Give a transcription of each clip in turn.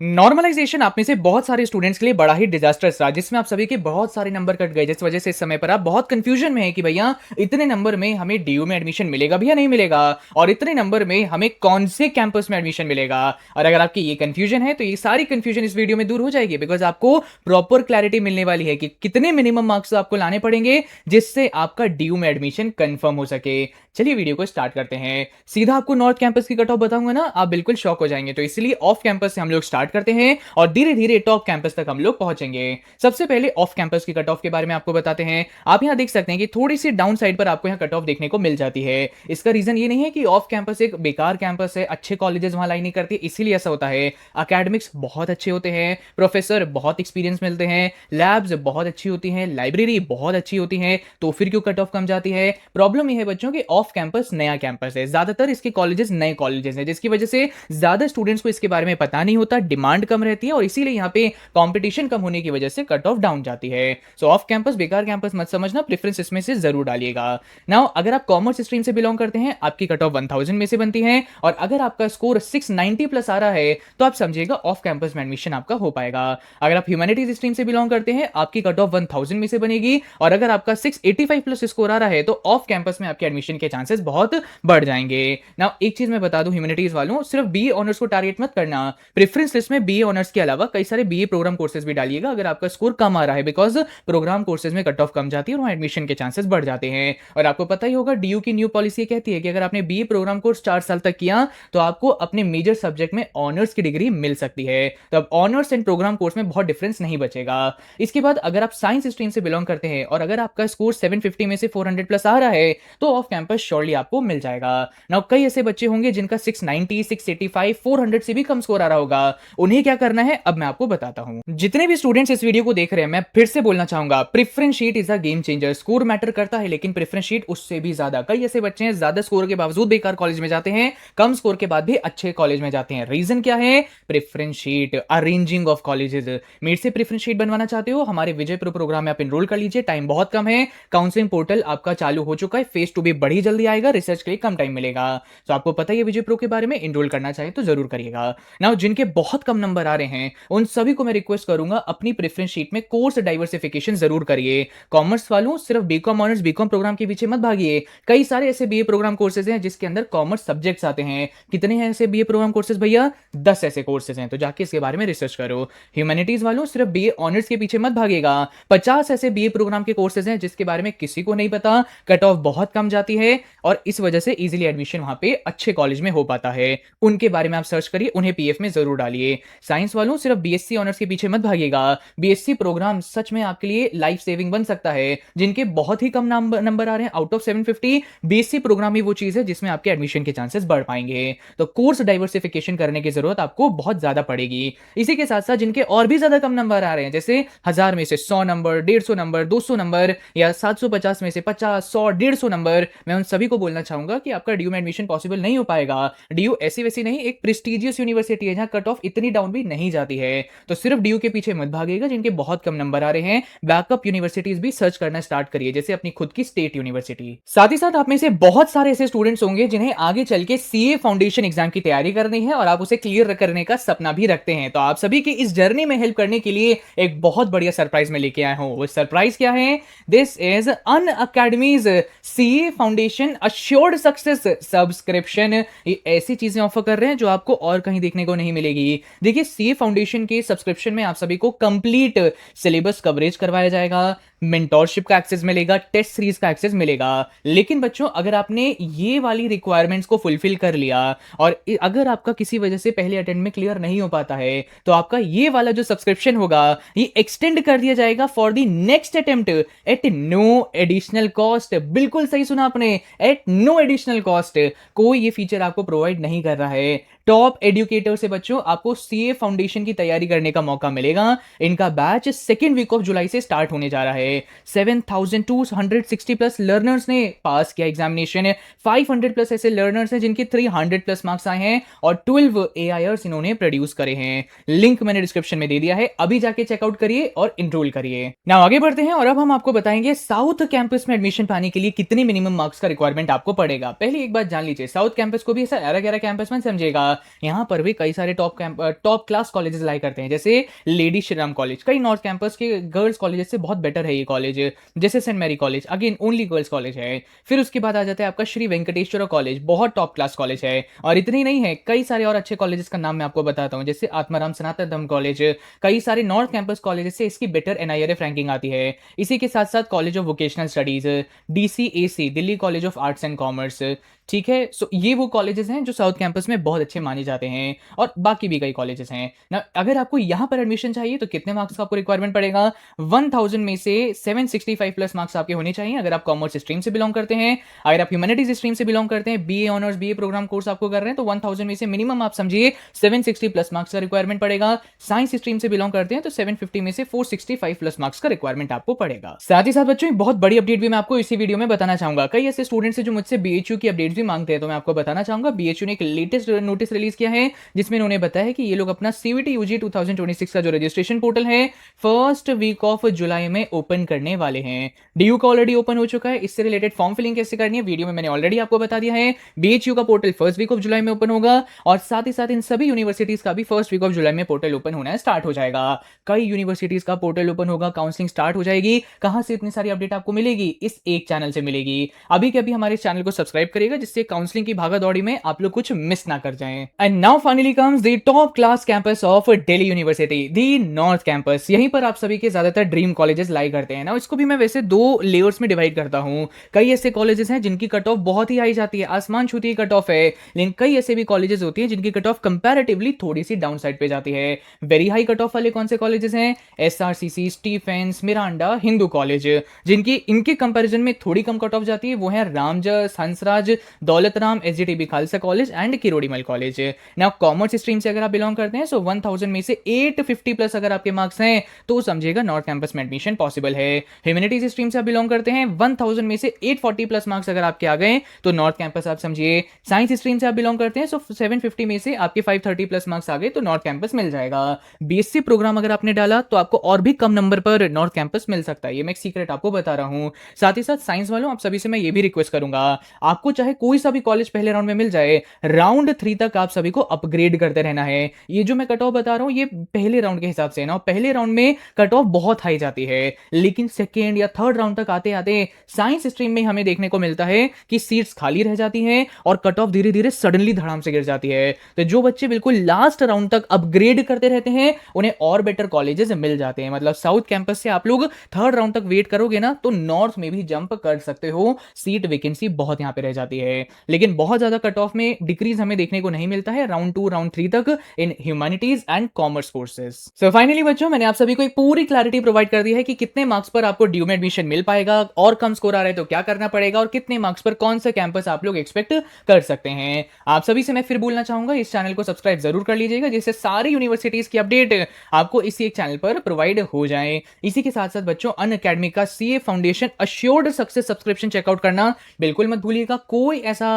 Normalisation आप में से बहुत सारे स्टूडेंट्स के लिए बड़ा ही डिजास्टर्स रहा, जिसमें आप सभी के बहुत सारे नंबर कट गए, जिस वजह से इस समय पर आप बहुत कंफ्यूजन में है कि भैया इतने नंबर में हमें डीयू में एडमिशन मिलेगा भी या नहीं मिलेगा, और इतने नंबर में हमें कौन से कैंपस में एडमिशन मिलेगा। और अगर आपकी ये कंफ्यूजन है तो ये सारी कंफ्यूजन इस वीडियो में दूर हो जाएगी, बिकॉज आपको प्रॉपर क्लैरिटी मिलने वाली है कि कितने मिनिमम मार्क्स आपको लाने पड़ेंगे जिससे आपका डीयू में एडमिशन कंफर्म हो सके। चलिए वीडियो को स्टार्ट करते हैं। सीधा आपको नॉर्थ कैंपस की कट ऑफ बताऊंगा ना, आप बिल्कुल शॉक हो जाएंगे, तो इसलिए ऑफ कैंपस से हम लोग स्टार्ट करते हैं और धीरे धीरे टॉप कैंपस तक हम लोग पहुंचेंगे। सबसे पहले ऑफ कैंपस की कट ऑफ के बारे में आपको बताते हैं। आप यहां देख सकते हैं कि थोड़ी सी डाउन साइड पर आपको यहां कट ऑफ देखने को मिल जाती है। इसका रीजन ये नहीं है कि ऑफ कैंपस एक बेकार कैंपस है, अच्छे कॉलेजेस वहां लाई नहीं करती, इसीलिए ऐसा होता है। अकेडमिक्स बहुत अच्छे होते हैं, प्रोफेसर बहुत एक्सपीरियंस मिलते हैं, लैब्स बहुत अच्छी होती हैं, लाइब्रेरी बहुत अच्छी होती है, तो फिर क्यों कट ऑफ कम जाती है? प्रॉब्लम यह है बच्चों की ऑफ कैंपस नया कैंपस है, ज्यादातर इसके कॉलेजेस नए कॉलेजेस हैं, जिसकी वजह से ज्यादा स्टूडेंट्स को इसके बारे में पता नहीं होता, डिमांड कम रहती है और इसीलिए यहां पे कंपटीशन कम होने की वजह से कट ऑफ डाउन जाती है। सो ऑफ कैंपस बेकार कैंपस मत समझना, प्रेफरेंस इसमें से जरूर डालिएगा। नाउ अगर आप कॉमर्स स्ट्रीम से बिलोंग करते हैं, आपकी कट ऑफ 1000 में से बनती है, और अगर आपका स्कोर 690 प्लस आ रहा है तो आप समझिएगा ऑफ कैंपस में एडमिशन आपका हो पाएगा। अगर आप ह्यूमैनिटीज स्ट्रीम से बिलोंग करते हैं, आपकी कट ऑफ 1000 में से बनेगी, और अगर आपका 685 प्लस स्कोर आ रहा है तो ऑफ कैंपस में आपके एडमिशन के चांसेस बहुत बढ़ जाएंगे। नाउ एक चीज मैं बता दूं ह्यूमैनिटीज वालों, सिर्फ बीए ऑनर्स को टारगेट मत करना, प्रेफरेंस लिस्ट में बीए ऑनर्स के अलावा कई सारे बीए प्रोग्राम कोर्सेज भी डालिएगा अगर आपका स्कोर कम आ रहा है, बिकॉज प्रोग्राम कोर्सेज में कट ऑफ कम जाती है और वहां एडमिशन के चांसेस बढ़ जाते हैं। और आपको पता ही होगा डीयू की न्यू पॉलिसी कहती है कि अगर आपने बीए प्रोग्राम कोर्स 4 साल तक किया तो आपको अपने मेजर सब्जेक्ट में ऑनर्स की डिग्री मिल सकती है। तो अब ऑनर्स एंड प्रोग्राम कोर्स में बहुत डिफरेंस नहीं बचेगा। इसके बाद अगर आप साइंस स्ट्रीम से बिलोंग करते हैं और अगर आपका स्कोर 750 में से 400 प्लस आ रहा है तो ऑफ कैंपस श्योरली आपको मिल जाएगा। नाउ कई ऐसे बच्चे होंगे जिनका 690, 685, 400 से भी कम स्कोर आ रहा होगा, उन्हें क्या करना है अब मैं आपको बताता हूं। जितने भी स्टूडेंट्स इस वीडियो को देख रहे हैं, मैं फिर से बोलना चाहूंगा, preference sheet is a game changer. Score matter करता है लेकिन प्रेफरेंस शीट उससे भी ज्यादा। कई ऐसे बच्चे हैं ज्यादा स्कोर के बावजूद बेकार कॉलेज में जाते हैं, कम स्कोर के बाद भी अच्छे कॉलेज में जाते हैं। रीजन क्या है? Preference sheet, arranging of colleges. मेरे से प्रेफरेंस शीट बनवाना चाहते हो, हमारे विजय प्रो प्रोग्राम में आप एनरोल कर लीजिए, टाइम बहुत कम है, काउंसलिंग पोर्टल आपका चालू हो चुका है, फेज 2 भी बड़ी जल्दी आएगा, रिसर्च के लिए कम टाइम मिलेगा। तो आपको पता है विजय प्रो के बारे में, एनरोल करना चाहे तो जरूर करिएगा। नाउ जिनके बहुत कम नंबर आ रहे हैं उन सभी को मैं रिक्वेस्ट करूंगा अपनी प्रेफरेंस शीट में कोर्स डाइवर्सिफिकेशन जरूर करिए। कॉमर्स वालों सिर्फ बीकॉम ऑनर्स बीकॉम प्रोग्राम के पीछे मत भागिए, कई सारे ऐसे बीए प्रोग्राम कोर्सेज हैं जिसके अंदर कॉमर्स सब्जेक्ट्स आते हैं। कितने हैं ऐसे बीए प्रोग्राम कोर्सेज भैया? 10 ऐसे कोर्सेज हैं, तो जाके इसके बारे में रिसर्च करो। ह्यूमैनिटीज वालों सिर्फ बीए ऑनर्स के पीछे मत भागेगा, 50 ऐसे बीए प्रोग्राम के कोर्सेज हैं जिसके बारे में किसी को नहीं पता, कट ऑफ बहुत कम जाती है और इस वजह से इजीली एडमिशन वहां पे अच्छे कॉलेज में हो पाता है। उनके बारे में आप सर्च करिए, उन्हें पीएफ में जरूर डालिए। साइंस वालों सिर्फ बीएससी ऑनर्स के पीछे मत भागिएगा, बीएससी प्रोग्राम सच में आपके लिए लाइफ सेविंग बन सकता है। जिनके बहुत ही कम नंबर आ रहे हैं आउट ऑफ 750, बीएससी प्रोग्राम ही वो चीज है जिसमें आपके एडमिशन के चांसेस बढ़ पाएंगे। तो कोर्स डाइवर्सिफिकेशन करने की जरूरत आपको बहुत ज्यादा पड़ेगी। इसी के साथ साथ जिनके और भी ज्यादा कम नंबर आ रहे हैं, जैसे 1000 में से 100 नंबर, 150 नंबर, 200 नंबर, या 750 में से 50, 100, 150 नंबर, मैं उन सभी को बोलना चाहूंगा कि आपका डीयू में एडमिशन पॉसिबल नहीं हो पाएगा। डीयू ऐसी वैसी नहीं, एक प्रेस्टिजियस यूनिवर्सिटी है जहां कट ऑफ इतनी डाउन भी नहीं जाती है। तो सिर्फ डीयू के पीछे मत भागेगा जिनके बहुत कम नंबर आ रहे हैं, बैकअप यूनिवर्सिटीज भी सर्च करना स्टार्ट करिए, जैसे अपनी खुद की स्टेट यूनिवर्सिटी। साथ ही साथ आप में से बहुत सारे ऐसे स्टूडेंट्स होंगे जिन्हें आगे चल के सीए फाउंडेशन एग्जाम की तैयारी करनी है और आप उसे क्लियर करने का सपना भी रखते हैं। तो आप सभी की इस जर्नी में हेल्प करने के लिए एक बहुत बढ़िया सरप्राइज में लेके आया हूं। वो सरप्राइज क्या है? This is Unacademy's CA foundation assured success subscription. ये ऐसी चीजें ऑफर कर रहे हैं जो आपको और कहीं देखने को नहीं मिलेगी। देखिए सीए फाउंडेशन के सब्सक्रिप्शन में आप सभी को कंप्लीट सिलेबस कवरेज करवाया जाएगा, मेंटोरशिप का एक्सेस मिलेगा, टेस्ट सीरीज का एक्सेस मिलेगा। लेकिन बच्चों अगर आपने ये वाली रिक्वायरमेंट्स को फुलफिल कर लिया और अगर आपका किसी वजह से पहले अटेम्प्ट में क्लियर नहीं हो पाता है तो आपका ये वाला जो सब्सक्रिप्शन होगा ये एक्सटेंड कर दिया जाएगा for the next attempt at no additional cost. बिल्कुल सही सुना आपने, एट नो एडिशनल कॉस्ट। कोई ये फीचर आपको प्रोवाइड नहीं कर रहा है। टॉप एडुकेटर से बच्चों आपको सीए फाउंडेशन की तैयारी करने का मौका मिलेगा। इनका बैच सेकेंड वीक ऑफ जुलाई से स्टार्ट होने जा रहा है। है। 7,260 प्लस लर्नर्स ने पास किया एग्जामिनेशन। 500 प्लस ऐसे लर्नर्स हैं जिनके 300 प्लस मार्क्स आए हैं और 12 एआईआर्स इन्होंने प्रोड्यूस करे हैं। लिंक मैंने डिस्क्रिप्शन में दे दिया है, अभी जाके चेकआउट करिए और इनरोल करिए। नाउ आगे बढ़ते हैं और अब हम आपको बताएंगे साउथ कैंपस में एडमिशन पाने के लिए कितनी मिनिमम मार्क्स का रिक्वायरमेंट आपको पड़ेगा। पहले एक बात जान लीजिए, साउथ कैंपस को भी ऐसा एरा गैरा कैंपस में समझेगा। यहाँ पर भी कई सारे टॉप क्लास कॉलेजेस लाई करते हैं, जैसे लेडी श्रीराम कॉलेज। कई नॉर्थ कैंपस के गर्ल्स कॉलेजेस से बहुत बेटर है ये कॉलेज, जैसे saint Mary college, again only girls college है। फिर उसके बाद आ जाता है आपका श्री वेंकटेश्वर कॉलेज, बहुत टॉप क्लास कॉलेज है। और इतनी नहीं है, कई सारे और अच्छे कॉलेजेस का नाम मैं आपको बताता हूँ, जैसे आत्माराम सनातन धर्म कॉलेज। कई सारे नॉर्थ कैंपस कॉलेजेस से इसकी बेटर एनआईआरएफ रैंकिंग आती है। इसी के साथ साथ college of vocational studies, DCAC Delhi college of arts and commerce, ठीक है। सो ये वो कॉलेजेस हैं जो साउथ कैंपस में बहुत अच्छे माने जाते हैं, और बाकी भी कई कॉलेजेस हैं ना। अगर आपको यहां पर एडमिशन चाहिए तो कितने मार्क्स का आपको रिक्वायरमेंट पड़ेगा? 1000 में से 765 प्लस मार्क्स आपके होने चाहिए अगर आप कॉमर्स स्ट्रीम से बिलोंग करते हैं। अगर आप ह्यूमैनिटीज स्ट्रीम से बिलोंग करते हैं, BA honours BA programme course आपको कर रहे हैं, तो 1000 में से मिनिमम आप समझिए 760 प्लस मार्क्स का रिक्वायरमेंट पड़ेगा। साइंस स्ट्रीम से बिलोंग करते हैं तो 750 में से 465 प्लस मार्क्स का रिक्वायरमेंट आपको पड़ेगा। साथ ही साथ बच्चों, एक बहुत बड़ी अपडेट भी मैं आपको इसी वीडियो में बताना चाहूंगा। कई ऐसे स्टूडेंट्स हैं जो मुझसे बीएचयू की अपडेट्स भी मांगते हैं, तो मैं आपको बताना चाहूंगा बीएचयू ने एक लेटेस्ट नोटिस रिलीज किया है, जिसमें उन्होंने बताया है कि ये लोग अपना सीवीटी यूजी 2026 का जो रजिस्ट्रेशन पोर्टल है फर्स्ट वीक ऑफ जुलाई में ओपन करने वाले हैं। डीयू का ऑलरेडी ओपन हो चुका है, इससे रिलेटेड फॉर्म फिलिंग कैसे करनी है वीडियो में मैंने ऑलरेडी आपको बता दिया है। बीएचयू का portal first week of July में ओपन होगा, और साथ ही साथ इन सभी यूनिवर्सिटीज का भी फर्स्ट वीक ऑफ जुलाई में पोर्टल ओपन होना स्टार्ट हो जाएगा। कई यूनिवर्सिटीज का पोर्टल ओपन होगा, काउंसलिंग स्टार्ट हो जाएगी। कहां से इतनी सारी अपडेट आपको मिलेगी? इस एक चैनल से मिलेगी। अभी के अभी हमारे चैनल को सब्सक्राइब करिएगा, जिससे काउंसलिंग की भागा दौड़ी में आप लोग कुछ मिस ना कर जाएं। And now finally comes the top class campus of Delhi university, the north campus. यहीं पर आप सभी के ज्यादातर ड्रीम कॉलेजेस लाई करते हैं ना। इसको भी मैं वैसे दो लेयर्स में डिवाइड करता हूं। कई ऐसे कॉलेजेस हैं जिनकी कट ऑफ बहुत ही हाई जाती है, आसमान छूती कट ऑफ है, लेकिन कई ऐसे भी कॉलेजेस होती हैं जिनकी कट ऑफ कंपैरेटिवली थोड़ी सी डाउन साइड पे जाती है। वेरी हाई कट ऑफ वाले कौन से कॉलेजेस हैं? SRCC, Stephens, Miranda, Hindu college. जिनकी इनके कंपैरिजन में थोड़ी कम कट ऑफ जाती है वो है Ramjas, Hansraj, Daulatram, SGTB Khalsa college and Kirorimal college. Now commerce stream से अगर आप बिलोंग करते हैं, सो 1000 में से 850 प्लस अगर आपके मार्क्स हैं तो समझिएगा नॉर्थ कैंपस में एडमिशन पॉसिबल है। ह्यूमैनिटीज स्ट्रीम से आप बिलोंग करते हैं, 1000 में से 840 प्लस मार्क्स अगर आपके आ गए तो नॉर्थ कैंपस आप समझिए। साइंस स्ट्रीम से आप बिलोंग करते हैं, सो 750 में से आपके 530 प्लस मार्क्स आ गए तो नॉर्थ कैंपस मिल जाएगा। बीएससी प्रोग्राम अगर आपने डाला तो आपको और भी कम नंबर पर नॉर्थ कैंपस मिल सकता है, ये मैं एक सीक्रेट आपको बता रहा हूं। साथ ही साथ साइंस वालों, आप सभी से मैं ये भी रिक्वेस्ट करूंगा, आपको चाहे कोई सा भी कॉलेज पहले राउंड में मिल जाए, राउंड 3 तक आप सभी को अपग्रेड करते रहना है। ये जो मैं कट ऑफ बता रहा हूं ये पहले राउंड के हिसाब से है ना। पहले राउंड में कट ऑफ बहुत हाई जाती है, लेकिन सेकेंड या थर्ड राउंड तक आते आते साइंस स्ट्रीम में हमें देखने को मिलता है कि सीट्स खाली रह जाती हैं और कट ऑफ धीरे धीरे सडनली धड़ाम से गिर जाती है। तो जो बच्चे बिल्कुल लास्ट राउंड तक अपग्रेड करते रहते हैं उन्हें और बेटर कॉलेजेस मिल जाते हैं। मतलब साउथ कैंपस से आप लोग थर्ड राउंड तक वेट करोगे ना तो नॉर्थ में भी जंप कर सकते हो। सीट वैकेंसी बहुत यहां पे रह जाती है, लेकिन बहुत ज्यादा कट ऑफ में डिक्रीज हमें देखने को नहीं मिलता है राउंड 2 राउंड 3 तक in humanities and commerce courses. So finally बच्चों, मैंने आप सभी को एक पूरी क्लैरिटी प्रोवाइड कर दी है कि कितने मार्क्स पर आपको ड्यू में एडमिशन मिल पाएगा, और कम स्कोर आ रहा है तो क्या करना पड़ेगा, और कितने मार्क्स पर कौन सा कैंपस आप लोग एक्सपेक्ट कर सकते हैं। आप सभी से मैं फिर बोलना चाहूंगा, इस चैनल को सब्सक्राइब जरूर कर लीजिएगा, जिससे सारी यूनिवर्सिटीज की अपडेट आपको इसी एक चैनल पर प्रोवाइड हो जाए। इसी के साथ साथ बच्चों, अनअकैडमी का CA foundation assured success subscription checkout करना बिल्कुल मत भूलिएगा। कोई ऐसा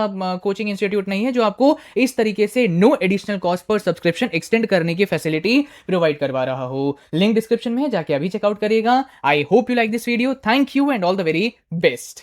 कोचिंग इंस्टीट्यूट नहीं है जो आपको इस तरीके से नो एडिशनल कॉस्ट पर सब्सक्रिप्शन एक्सटेंड करने की फैसिलिटी प्रोवाइड करवा रहा हो। लिंक डिस्क्रिप्शन में है, जाके अभी चेकआउट करिएगा। I hope you like this video. Thank you and all the very best.